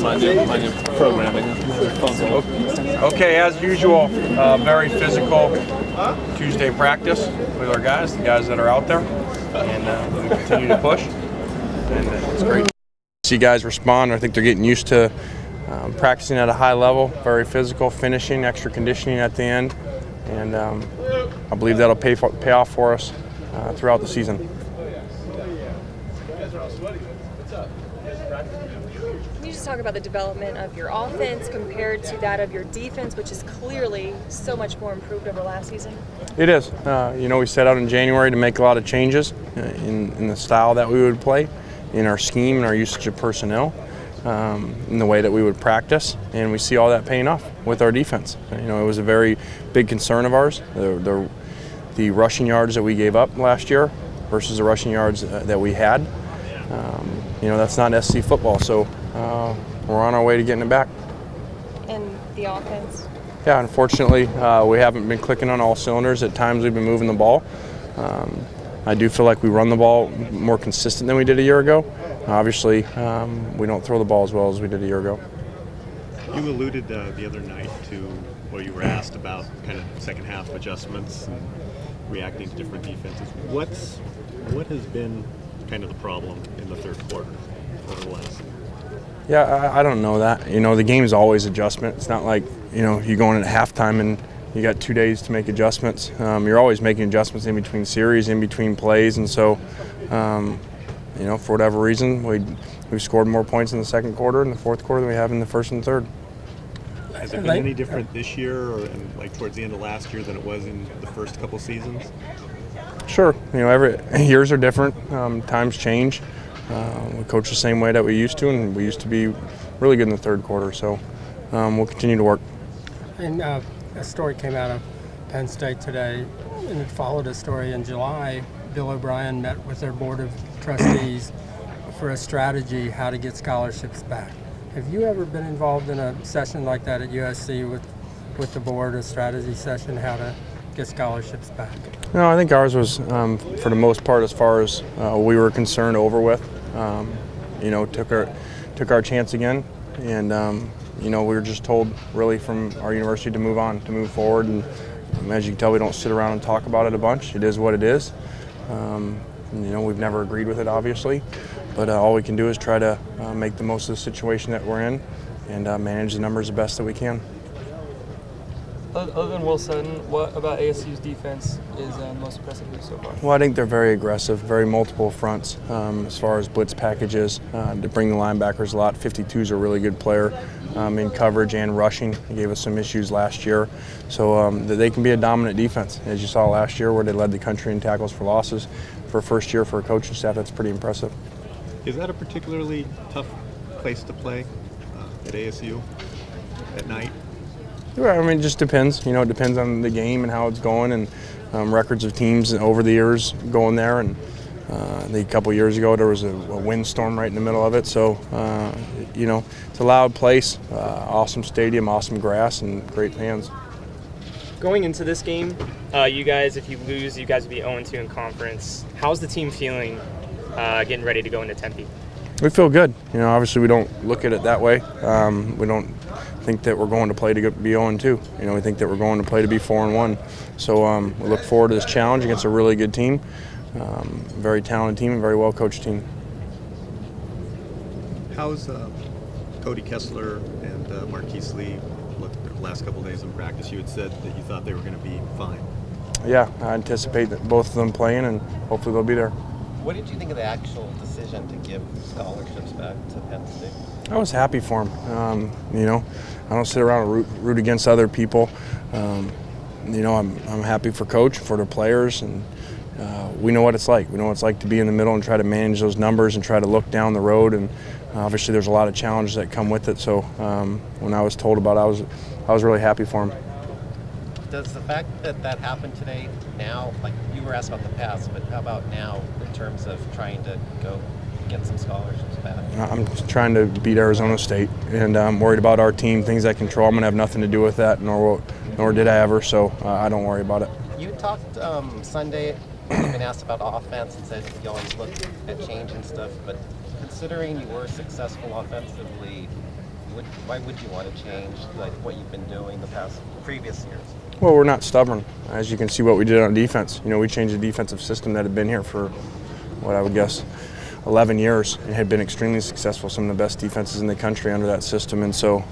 my new programming. Okay, as usual, very physical Tuesday practice with our guys, the guys that are out there, and we continue to push, and it's great to see guys respond. I think they're getting used to practicing at a high level, very physical, finishing, extra conditioning at the end, and I believe that'll pay off for us throughout the season. Can you just talk about the development of your offense compared to that of your defense, which is clearly so much more improved over last season? It is. We set out in January to make a lot of changes in the style that we would play, in our scheme and our usage of personnel, in the way that we would practice, and we see all that paying off with our defense. It was a very big concern of ours, the rushing yards that we gave up last year versus the rushing yards that we had. That's not SC football, so we're on our way to getting it back. And the offense? Yeah, unfortunately, we haven't been clicking on all cylinders. At times we've been moving the ball. I do feel like we run the ball more consistent than we did a year ago. Obviously, we don't throw the ball as well as we did a year ago. You alluded the other night to where you were asked about kind of second half adjustments and reacting to different defenses. What has been kind of the problem in the third quarter over the last? Yeah, I don't know that. The game is always adjustment. It's not like, you go in at halftime and you got 2 days to make adjustments. You're always making adjustments in between series, in between plays, and so, for whatever reason, we scored more points in the second quarter and the fourth quarter than we have in the first and third. Has it been any different this year or towards the end of last year than it was in the first couple seasons? Sure. Every years are different. Times change. We coach the same way that we used to, and we used to be really good in the third quarter. So we'll continue to work. And a story came out of Penn State today, and it followed a story in July. Bill O'Brien met with their board of trustees for a strategy how to get scholarships back. Have you ever been involved in a session like that at USC with the board, a strategy session, how to get scholarships back? No, I think ours was, for the most part, as far as we were concerned, over with. Took our chance again, and we were just told really from our university to move on, to move forward, and as you can tell, we don't sit around and talk about it a bunch. It is what it is. We've never agreed with it, obviously, but all we can do is try to make the most of the situation that we're in and manage the numbers the best that we can. Other than Will Sutton, what about ASU's defense is most impressive to you so far? Well, I think they're very aggressive, very multiple fronts as far as blitz packages. To bring the linebackers a lot. 52 is a really good player in coverage and rushing. He gave us some issues last year. So they can be a dominant defense, as you saw last year where they led the country in tackles for losses. For a first year for a coaching staff, that's pretty impressive. Is that a particularly tough place to play at ASU at night? Yeah, it just depends. It depends on the game and how it's going, and records of teams over the years going there. And I think a couple of years ago there was a windstorm right in the middle of it. So, it's a loud place, awesome stadium, awesome grass, and great fans. Going into this game, you guys, if you lose, you guys would be 0-2 in conference. How's the team feeling getting ready to go into Tempe? We feel good. Obviously we don't look at it that way. We don't think that we're going to play to be 0-2. We think that we're going to play to be 4-1. So we look forward to this challenge against a really good team, very talented team, and very well coached team. How's Cody Kessler and Marquise Lee looked the last couple of days in practice? You had said that you thought they were going to be fine. Yeah, I anticipate that both of them playing, and hopefully they'll be there. What did you think of the actual decision to give scholarships back to Penn State? I was happy for him. I don't sit around and root against other people. I'm happy for Coach, for the players, and we know what it's like. We know what it's like to be in the middle and try to manage those numbers and try to look down the road. And obviously, there's a lot of challenges that come with it. So when I was told about it, I was really happy for him. Does the fact that happened today now, like you were asked about the past, but how about now in terms of trying to go get some scholarships back? I'm trying to beat Arizona State, and I'm worried about our team, things I control. I'm going to have nothing to do with that, nor did I ever, so I don't worry about it. You talked Sunday, you've been asked about offense and said you always look at change and stuff, but considering you were successful offensively Why would you want to change like what you've been doing the previous years? Well, we're not stubborn. As you can see what we did on defense. You know, we changed the defensive system that had been here for, what I would guess, 11 years and had been extremely successful, some of the best defenses in the country under that system. And so,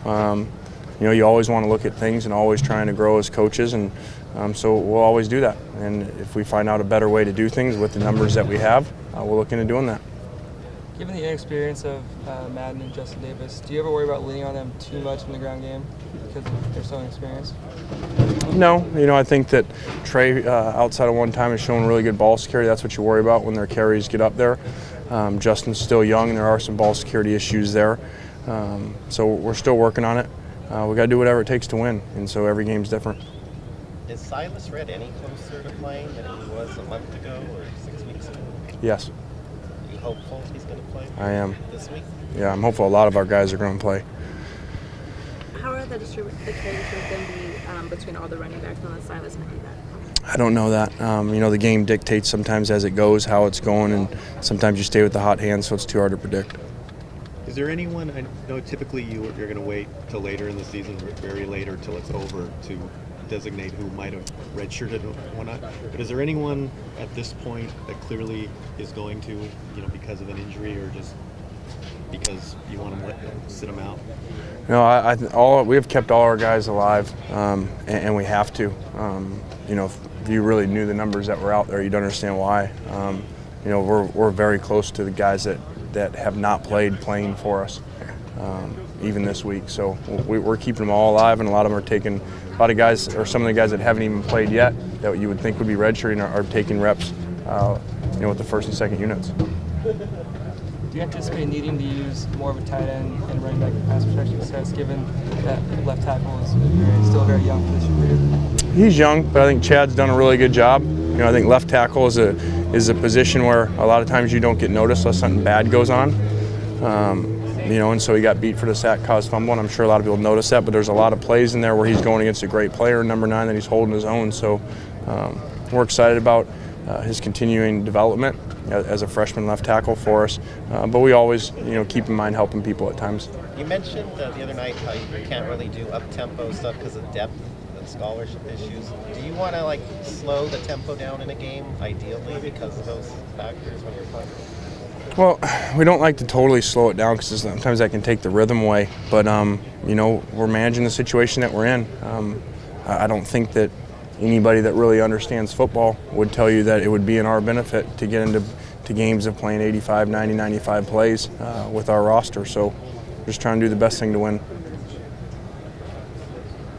you know, you always want to look at things and always trying to grow as coaches, and so we'll always do that. And if we find out a better way to do things with the numbers that we have, we'll look into doing that. Given the inexperience of Madden and Justin Davis, do you ever worry about leaning on them too much in the ground game because they're so inexperienced? No, you know, I think that Trey, outside of one time, has shown really good ball security. That's what you worry about when their carries get up there. Justin's still young, and there are some ball security issues there. So we're still working on it. We got to do whatever it takes to win, and so every game's different. Is Silas Red any closer to playing than he was a month ago or 6 weeks ago? Yes. Are you hopeful he's going to play? I am. This week? Yeah, I'm hopeful a lot of our guys are going to play. How are the carries going to be between all the running backs on the Silas might be back? I don't know that. You know, the game dictates sometimes as it goes how it's going, and sometimes you stay with the hot hand, so it's too hard to predict. Is there anyone, I know typically you're going to wait till later in the season, very late or till it's over, to designate who might have redshirted or whatnot, but is there anyone at this point that clearly is going to, you know, because of an injury or just because you want to sit them out? No, we have kept all our guys alive, and we have to. You know, if you really knew the numbers that were out there, you'd understand why. You know, we're very close to the guys that have not playing for us, even this week. So we're keeping them all alive, and a lot of them are taking. A lot of guys, or some of the guys that haven't even played yet, that you would think would be redshirting, are taking reps. You know, with the first and second units. Do you anticipate needing to use more of a tight end and running back in pass protection sets, given that left tackle is still a very young position for you? He's young, but I think Chad's done a really good job. You know, I think left tackle is a position where a lot of times you don't get noticed unless something bad goes on. You know, and so he got beat for the sack, caused fumble, and I'm sure a lot of people notice that. But there's a lot of plays in there where he's going against a great player, number 9, that he's holding his own. So we're excited about his continuing development as a freshman left tackle for us. But we always, you know, keep in mind helping people at times. You mentioned the other night how you can't really do up-tempo stuff because of depth and scholarship issues. Do you want to like slow the tempo down in a game, ideally, because of those factors when you're playing? Well, we don't like to totally slow it down because sometimes that can take the rhythm away. But, you know, we're managing the situation that we're in. I don't think that anybody that really understands football would tell you that it would be in our benefit to get into games of playing 85, 90, 95 plays with our roster. So just trying to do the best thing to win.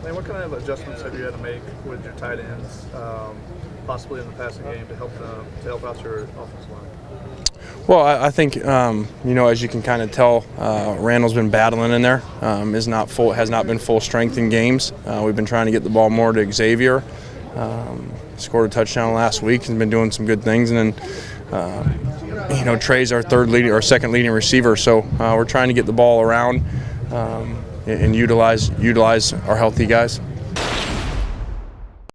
Man, what kind of adjustments have you had to make with your tight ends, possibly in the passing game, to help out your offensive line? Well, I think you know, as you can kind of tell, Randall's been battling in there. Has not been full strength in games. We've been trying to get the ball more to Xavier. Scored a touchdown last week and been doing some good things. And then you know, Trey's our second leading receiver. So we're trying to get the ball around and utilize our healthy guys.